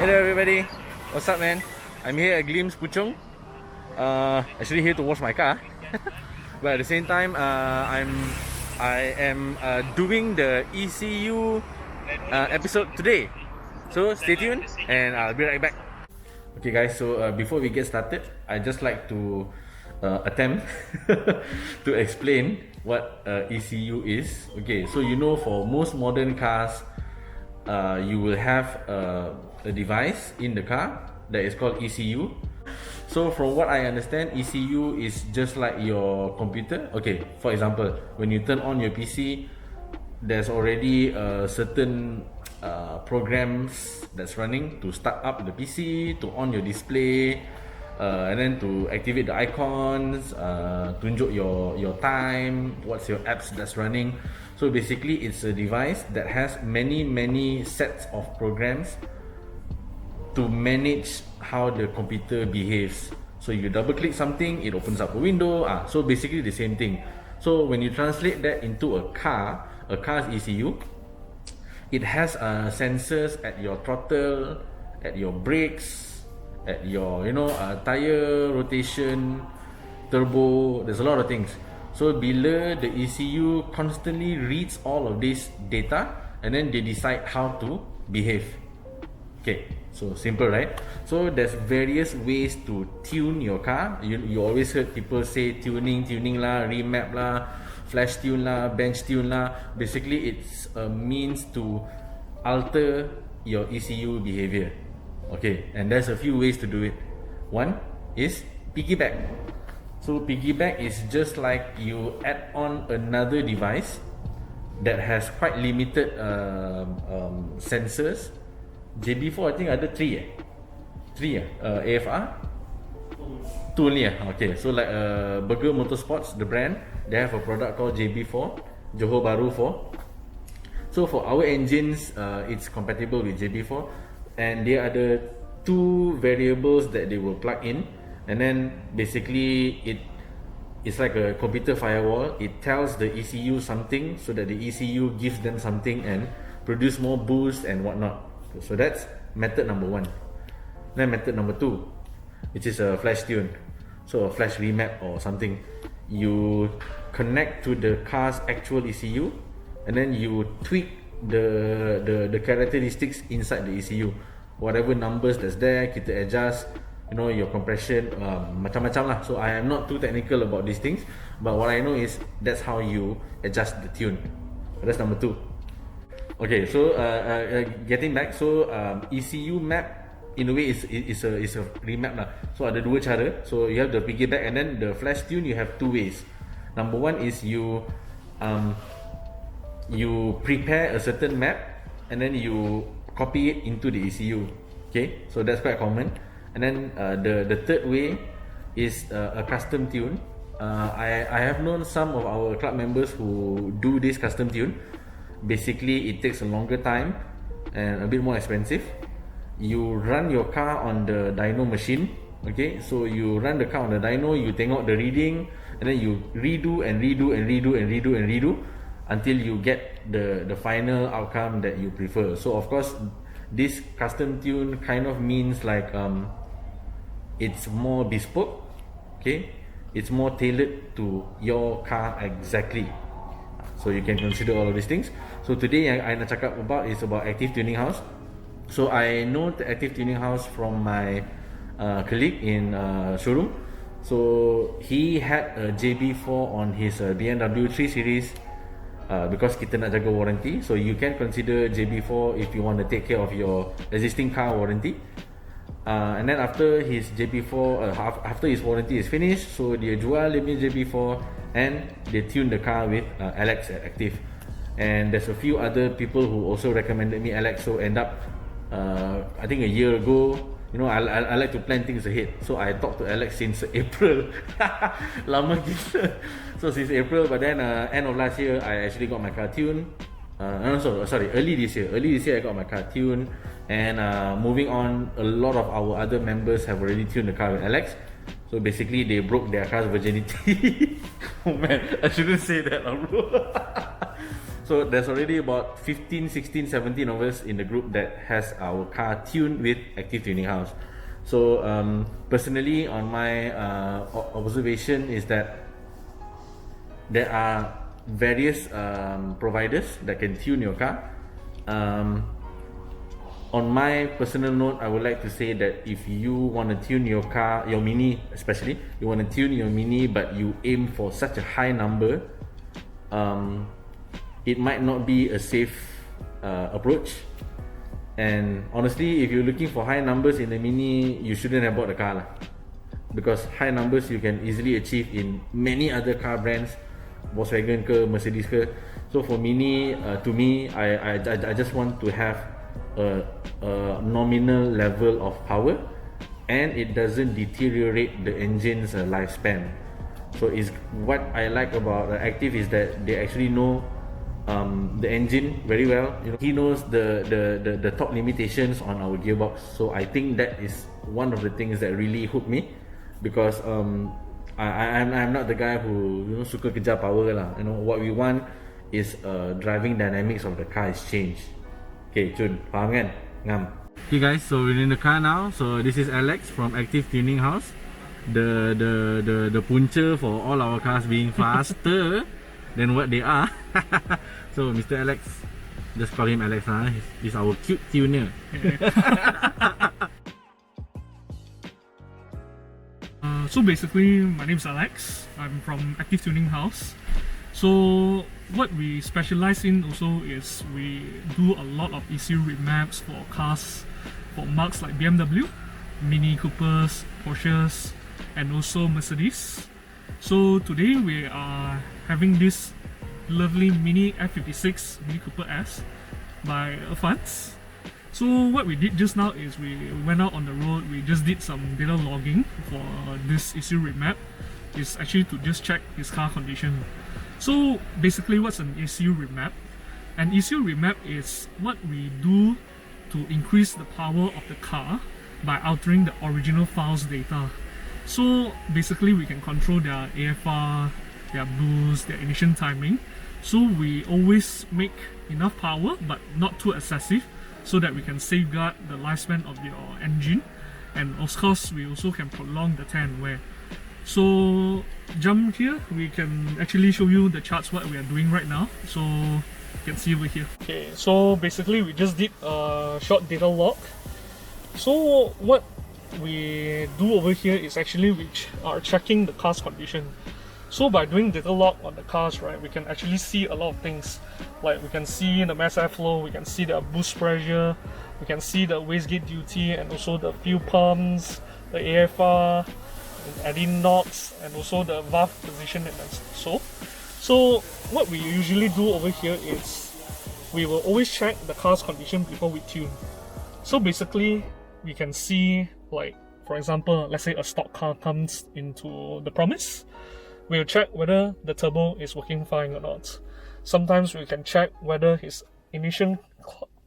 Hey there everybody, what's up man? I'm here at Glimpse Puchong. Actually here to wash my car. But at the same time, I am doing the ECU episode today. So stay tuned and I'll be right back. Okay guys, so before we get started, I'd just like to attempt to explain what ECU is. Okay, so you know, for most modern cars, you will have a device in the car that is called ECU. So from what I understand, ECU is just like your computer. Okay, for example, when you turn on your PC, there's already certain programs that's running to start up the PC, to on your display, and then to activate the icons, tunjuk your time, what's your apps that's running. So basically it's a device that has many sets of programs to manage how the computer behaves. So you double click something, it opens up a window. So basically the same thing. So when you translate that into a car's ECU, it has sensors at your throttle, at your brakes, at your tire rotation, turbo. There's a lot of things. So bila the ECU constantly reads all of this data, and then they decide how to behave. Okay, so simple, right? So there's various ways to tune your car. You always heard people say tuning lah, remap lah, flash tune lah, bench tune lah. Basically it's a means to alter your ECU behavior. Okay, and there's a few ways to do it. One is piggyback. So piggyback is just like you add on another device that has quite limited sensors. JB4 I think ada 3 AFR 2 ni okay, so like Burger Motorsports, the brand, they have a product called JB4, Johor Bahru 4. So for our engines, it's compatible with JB4, and there are the 2 variables that they will plug in, and then basically it's like a computer firewall. It tells the ECU something so that the ECU gives them something and produce more boost and whatnot. So that's method number 1. Then method number 2, which is a flash tune, so a flash remap or something. You connect to the car's actual ECU, and then you tweak the characteristics inside the ECU. Whatever numbers that's there, kita adjust, your compression, macam-macam lah. So I am not too technical about these things, but what I know is that's how you adjust the tune. That's number 2. Okay, so getting back, so ECU map in a way is a remap lah. So ada 2 cara. So you have the piggyback, and then the flash tune you have 2 ways. Number 1 is you prepare a certain map and then you copy it into the ECU. Okay, so that's quite common. And then the third way is a custom tune. I have known some of our club members who do this custom tune. Basically it takes a longer time and a bit more expensive. You run your car on the dyno machine. Okay, so you run the car on the dyno, you tengok the reading, and then you redo until you get the final outcome that you prefer. So of course this custom tune kind of means like it's more bespoke. Okay, it's more tailored to your car exactly. So you can consider all of these things. So today yang I nak cakap about is about Aktiv Tuninghaus. So I know the Aktiv Tuninghaus from my colleague in showroom. So he had a JB4 on his BMW 3 Series because kita nak jaga warranty. So you can consider JB4 if you want to take care of your existing car warranty. And then after his JB4, after his warranty is finished, so dia jual dia punya JB4 and they tune the car with Alex at Aktiv. And there's a few other people who also recommended me Alex. So end up I think a year ago, I like to plan things ahead. So I talked to Alex since April. Lama gila. So since April, but then end of last year I actually got my car tuned. Early this year I got my car tuned. And moving on, a lot of our other members have already tuned the car with Alex. So basically they broke their car's virginity. Oh man, I shouldn't say that, bro. So there's already about 15, 16, 17 of us in the group that has our car tuned with Aktiv Tuninghaus. So personally, on my observation is that there are various providers that can tune your car. On my personal note, I would like to say that if you want to tune your car, your Mini especially, you want to tune your Mini but you aim for such a high number, it might not be a safe approach. And honestly, if you're looking for high numbers in the Mini, you shouldn't have bought the car lah. Because high numbers you can easily achieve in many other car brands, Volkswagen ke, Mercedes ke. So for Mini, to me, I just want to have a nominal level of power and it doesn't deteriorate the engine's lifespan. So is what I like about Aktiv is that they actually know the engine very well. You know, he knows the top limitations on our gearbox. So I think that is one of the things that really hooked me, because I'm not the guy who, you know, suka kejar power lah. You know, what we want is driving dynamics of the car is changed. Okay, Chun, faham kan? Ngam. Okay guys, so we're in the car now. So this is Alex from Aktiv Tuninghaus, the puncher for all our cars being faster than what they are. So Mr. Alex, just call him Alex, huh? He's our cute tuner. So basically, my name is Alex. I'm from Aktiv Tuninghaus. So what we specialize in also is we do a lot of ECU remaps for cars, for marques like BMW, Mini Coopers, Porsches, and also Mercedes. So today we are having this lovely Mini F56 Mini Cooper S by Advance. So what we did just now is we went out on the road, we just did some data logging for this ECU remap. It's actually to just check his car condition. So basically, what's an ECU remap? An ECU remap is what we do to increase the power of the car by altering the original file's data. So basically we can control their AFR, their boost, their ignition timing. So we always make enough power but not too excessive, so that we can safeguard the lifespan of your engine, and of course we also can prolong the tear and wear. So jump here, we can actually show you the charts what we are doing right now. So you can see over here. Okay, so basically we just did a short data log. So what we do over here is actually we are checking the car's condition. So by doing data log on the cars, right, we can actually see a lot of things. Like we can see the mass airflow, we can see the boost pressure, we can see the wastegate duty, and also the fuel pumps, the AFR, adding knots, and also the valve position and so. So what we usually do over here is we will always check the car's condition before we tune. So basically we can see, like for example, let's say a stock car comes into the promise, we'll check whether the turbo is working fine or not. Sometimes we can check whether his ignition,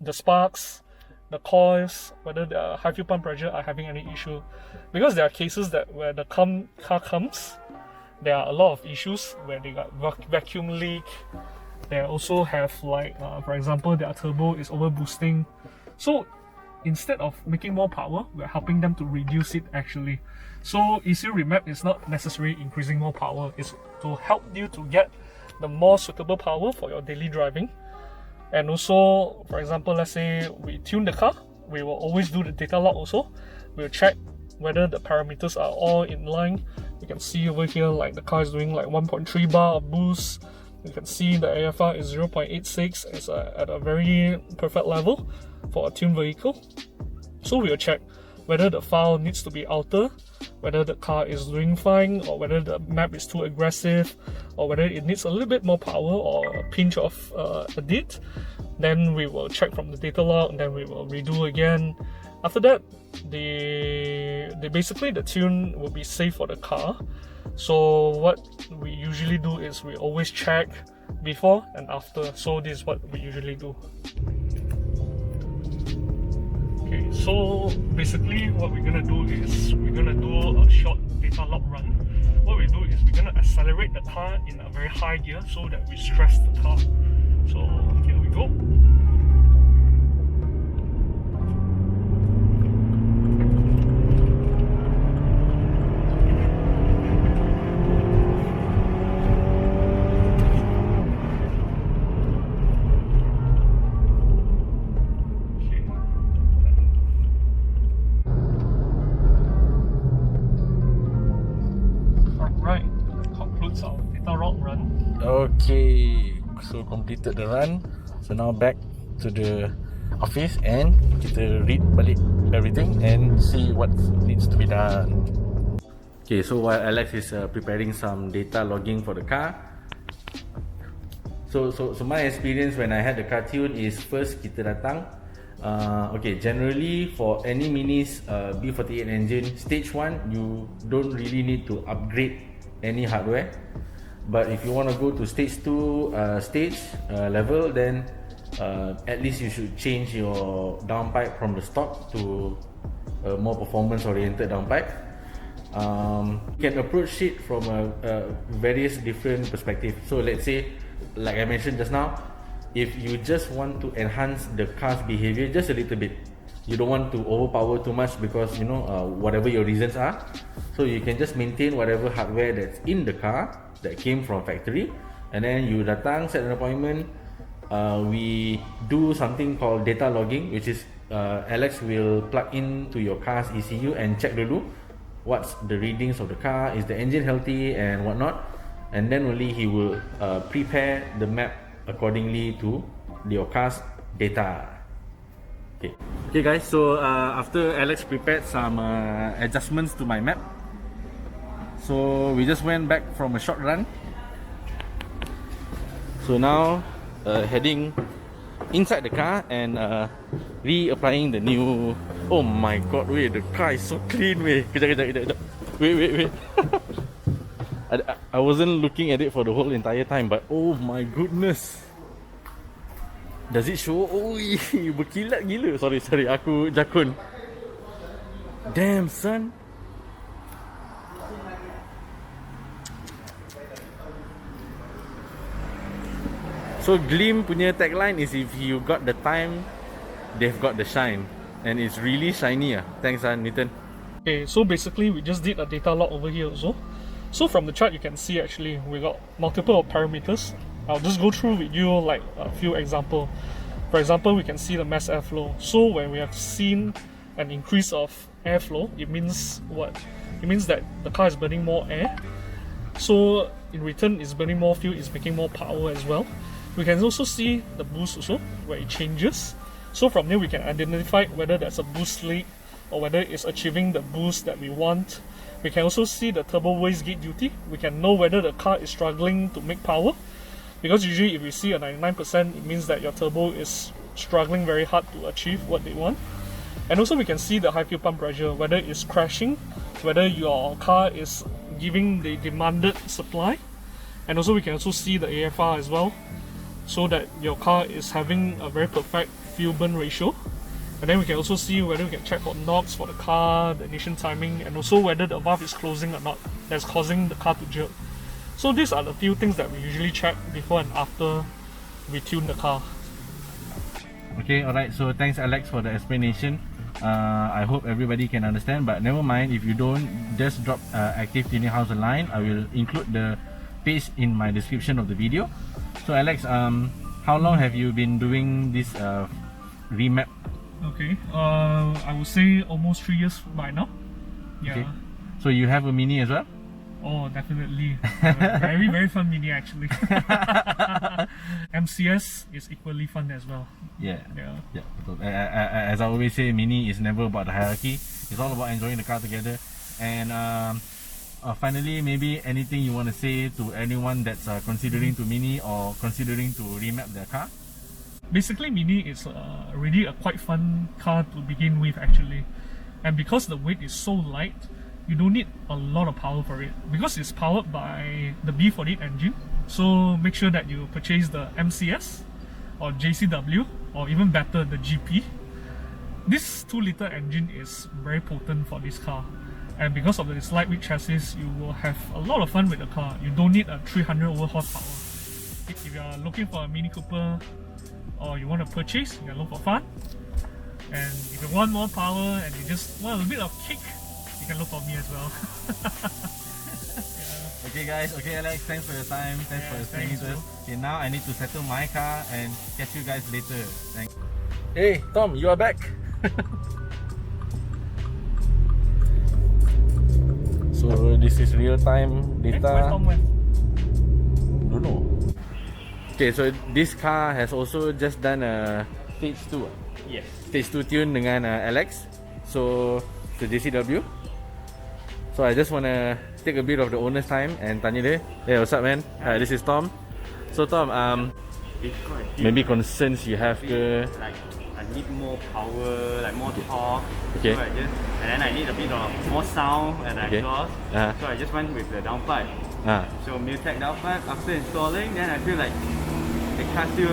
the sparks, the coils, whether the high fuel pump pressure are having any issue. Because there are cases that where the car comes, there are a lot of issues where they got vacuum leak. They also have, like for example, their turbo is over boosting. So instead of making more power, we're helping them to reduce it actually. So ECU remap is not necessarily increasing more power, it's to help you to get the more suitable power for your daily driving. And also, for example, let's say we tune the car, we will always do the data log also. We'll check whether the parameters are all in line. You can see over here, like the car is doing like 1.3 bar of boost. You can see the AFR is 0.86, it's at a very perfect level for a tuned vehicle. So we'll check whether the file needs to be altered, whether the car is doing fine, or whether the map is too aggressive, or whether it needs a little bit more power or a pinch of a dit. Then we will check from the data log, and then we will redo again. After that, basically the tune will be safe for the car. So what we usually do is we always check before and after. So this is what we usually do. Okay, so basically what we're gonna do is we're gonna do a short data log run. What we do is we're gonna accelerate the car in a very high gear so that we stress the car. So here we go. Right, concludes our Datalogging run. Okay, so completed the run. So now back to the office and kita read balik everything and see what needs to be done. Okay, so while Alex is preparing some data logging for the car, so my experience when I had the car tuned is first kita datang. Okay, generally for any Mini's B48 engine, stage 1 you don't really need to upgrade any hardware. But if you want to go to stage 2 level, then at least you should change your downpipe from the stock to a more performance oriented downpipe. You can approach it from a various different perspectives. So let's say, like I mentioned just now, if you just want to enhance the car's behavior just a little bit, you don't want to overpower too much because you know whatever your reasons are, so you can just maintain whatever hardware that's in the car that came from factory, and then you datang, set an appointment. We do something called data logging, which is Alex will plug into your car's ECU and check dulu what's the readings of the car, is the engine healthy and whatnot, and then only he will prepare the map accordingly to your car's data. Okay guys, so after Alex prepared some adjustments to my map, so we just went back from a short run. So now heading inside the car and reapplying the new. Oh my god, wait, the car is so clean, wait. Kejap. Wait. I wasn't looking at it for the whole entire time, but oh my goodness. Does it show? Oh, berkilat gila. Sorry, aku jakun. Damn, son. So Gleam punya tagline is, if you got the time, they've got the shine. And it's really shiny. Thanks, Nathan. Okay, so basically we just did a data log over here also. So from the chart you can see actually we got multiple parameters. I'll just go through with you like a few examples. For example, we can see the mass airflow. So when we have seen an increase of airflow, it means what? It means that the car is burning more air. So in return, it's burning more fuel, it's making more power as well. We can also see the boost also, where it changes. So from here we can identify whether there's a boost leak or whether it's achieving the boost that we want. We can also see the turbo wastegate duty. We can know whether the car is struggling to make power. Because usually if we see a 99%, it means that your turbo is struggling very hard to achieve what they want. And also we can see the high fuel pump pressure, whether it's crashing, whether your car is giving the demanded supply. And also we can also see the AFR as well, so that your car is having a very perfect fuel burn ratio. And then we can also see whether we can check for knocks for the car, the ignition timing, and also whether the valve is closing or not, that's causing the car to jerk. So these are the few things that we usually check before and after we tune the car. Okay, alright, so thanks Alex for the explanation. I hope everybody can understand, but never mind if you don't, just drop Aktiv Tuninghaus a line. I will include the page in my description of the video. So Alex, how long have you been doing this remap? Okay, I would say almost 3 years by now. Yeah. Okay. So you have a Mini as well? Oh, definitely. Very, very fun Mini actually. MCS is equally fun as well. Yeah. As I always say, Mini is never about the hierarchy. It's all about enjoying the car together. And finally, maybe anything you want to say to anyone that's considering to Mini or considering to remap their car? Basically, Mini is really a quite fun car to begin with actually. And because the weight is so light, you don't need a lot of power for it. Because it's powered by the B48 engine, so make sure that you purchase the MCS or JCW, or even better, the GP. This 2-liter engine is very potent for this car. And because of this lightweight chassis, you will have a lot of fun with the car. You don't need a 300 over horsepower. If you're looking for a Mini Cooper or you want to purchase, you can look for fun. And if you want more power and you just want a bit of kick, you can look for me as well. Okay guys, okay Alex, thanks for your time, thanks for staying with us. Okay, now I need to settle my car and catch you guys later. Thanks. Hey Tom, you are back. So this is real time data. Where's Tom went? Don't know. Okay, so this car has also just done a stage 2. Yes. Stage 2 tune dengan Alex. So the JCW. So I just wanna take a bit of the owner's time and tanya dia. Hey, what's up man? This is Tom. So Tom, maybe concerns you have ke? Like I need more power, like more torque. Okay. So and then I need a bit of more sound and exhaust. So I just went with the downpipe. So Miltech downpipe. After installing, then I feel like the car still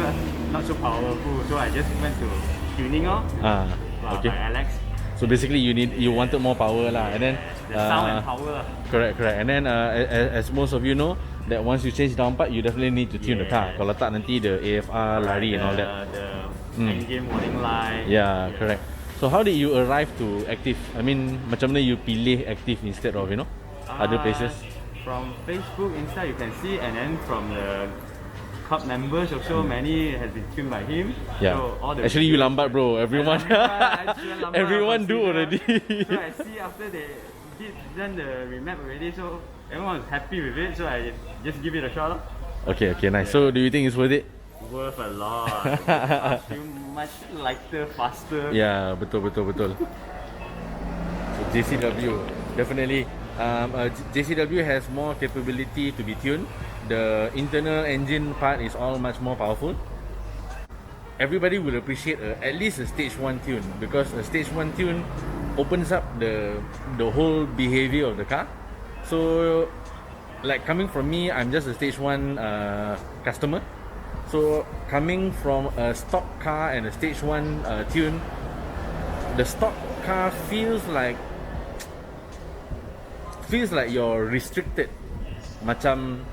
not so powerful. So I just went to tuning Okay. by Alex. So basically you wanted more power lah, and then The sound and power. Correct. And then as most of you know, that once you change downpipe, you definitely need to tune the car. Kalau tak nanti the AFR lari and all that. The engine warning light. Yeah, correct. So how did you arrive to Aktiv? I mean, macam mana you pilih Aktiv instead of other places? From Facebook, Insta, you can see, and then from the club members also, many has been tuned by him. Yeah. So all the Actually, you lambat, bro. Everyone, everyone do already. So I see after they done the remap already, so everyone was happy with it. So I just give it a shot. Okay, nice. So do you think it's worth it? Worth a lot. Feel much lighter, faster. Yeah, betul. So JCW, definitely. JCW has more capability to be tuned. The internal engine part is all much more powerful. Everybody will appreciate at least a stage 1 tune, because a stage 1 tune opens up the whole behavior of the car. So like coming from me, I'm just a stage 1 customer. So coming from a stock car and a stage 1 tune, the stock car feels like you're restricted. Macam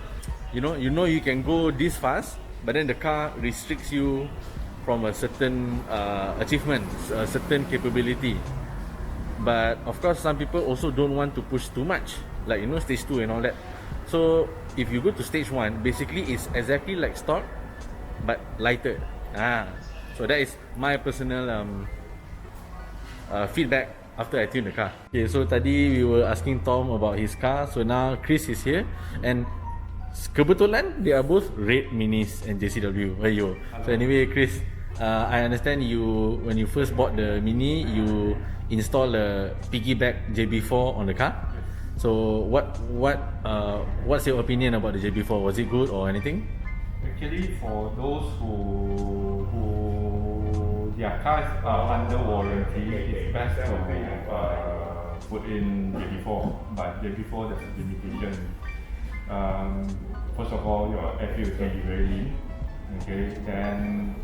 you know you can go this fast, but then the car restricts you from a certain achievement, a certain capability. But of course, some people also don't want to push too much, like stage 2 and all that. So if you go to stage 1, basically it's exactly like stock but lighter. So that is my personal feedback after I tune the car. Okay, so tadi we were asking Tom about his car. So now Chris is here, and kebetulan they are both red minis and JCW. So anyway, Chris, I understand you when you first bought the mini, you installed a piggyback JB4 on the car. So what's your opinion about the JB4? Was it good or anything? Actually, for those who their cars are under warranty, it's best to put in JB4. But JB4 there's a limitation. First of all, your FU is going to be very lean. Okay, then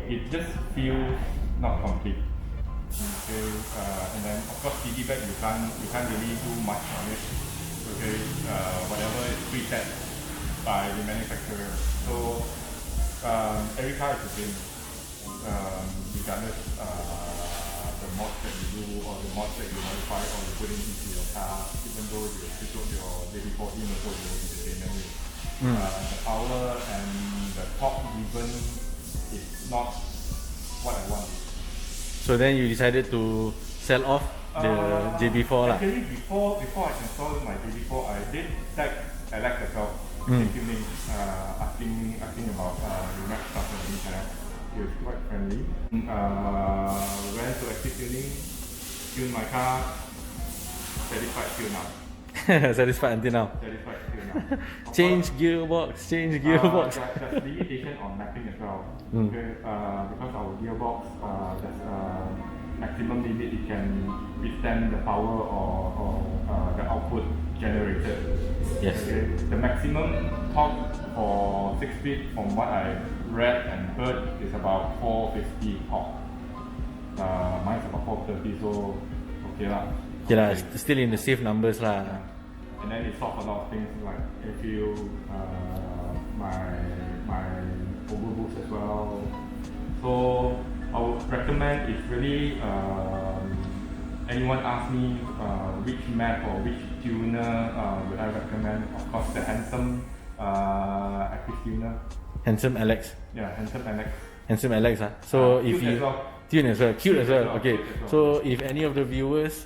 it just feels not complete. Okay, and then of course piggyback you can't really do much on it. Okay, whatever is preset by the manufacturer. So every car is the same, regardless the mods that you do or the mods that you modify or you put into your car. Even though you put your JB4 in, also it will be the same anyway. The power and the torque even is not what I want. So then you decided to sell off the JB4 lah. Actually, before I installed my JB4, I did text Alex as well. Tuning, asking about remap stuff and things like that. He was quite friendly. Went to Aktiv Tuning, tuned my car, satisfied till now. Satisfied until now. Satisfied till now. Change gearbox. There's limitation on mapping as well. Okay, because our gearbox, there's a maximum limit it can withstand the power or the output generated. Yes. Okay. The maximum torque for 6-speed, from what I read and heard, is about 450 torque. Mine's about 430, so okay lah. Okay lah, still in the safe numbers lah. And then it solves a lot of things like if you my overboost as well. So I would recommend if really anyone asks me which map or which tuner would I recommend, of course the handsome Aktiv tuner. Handsome Alex. Yeah, handsome Alex. Handsome Alex, huh? So if Cute you as well. tune as well, cute as well. Okay. Cute as well. So if any of the viewers,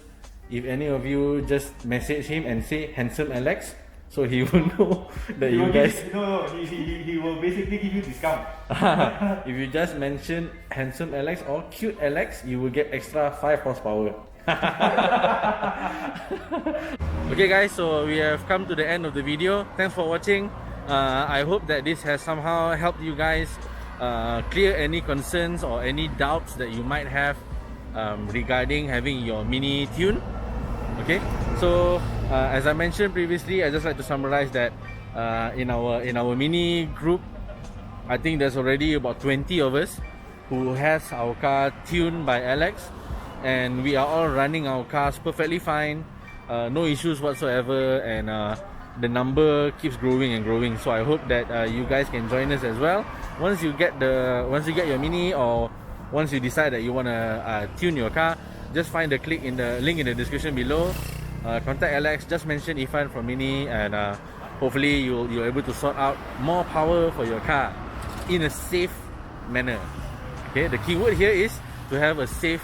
if any of you just message him and say handsome Alex, so he will know that He you will guys. he will basically give you discount. If you just mention handsome Alex or cute Alex, you will get extra 5 horsepower. Okay guys, so we have come to the end of the video. Thanks for watching. I hope that this has somehow helped you guys clear any concerns or any doubts that you might have regarding having your mini tune. Okay, so as I mentioned previously, I just like to summarize that in our mini group, I think there's already about 20 of us who has our car tuned by Alex, and we are all running our cars perfectly fine, no issues whatsoever, and the number keeps growing and growing. So I hope that you guys can join us as well. Once you get your mini, or once you decide that you want to tune your car, just find the link in the description below. Contact Alex, just mention Ifan from Mini, and hopefully you're able to sort out more power for your car in a safe manner. Okay, the keyword here is to have a safe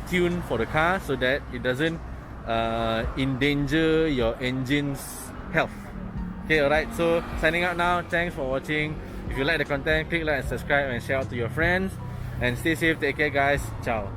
tune for the car so that it doesn't endanger your engine's health. Okay, alright, so signing out now. Thanks for watching. If you like the content, click like and subscribe and share out to your friends, and stay safe, take care guys, ciao.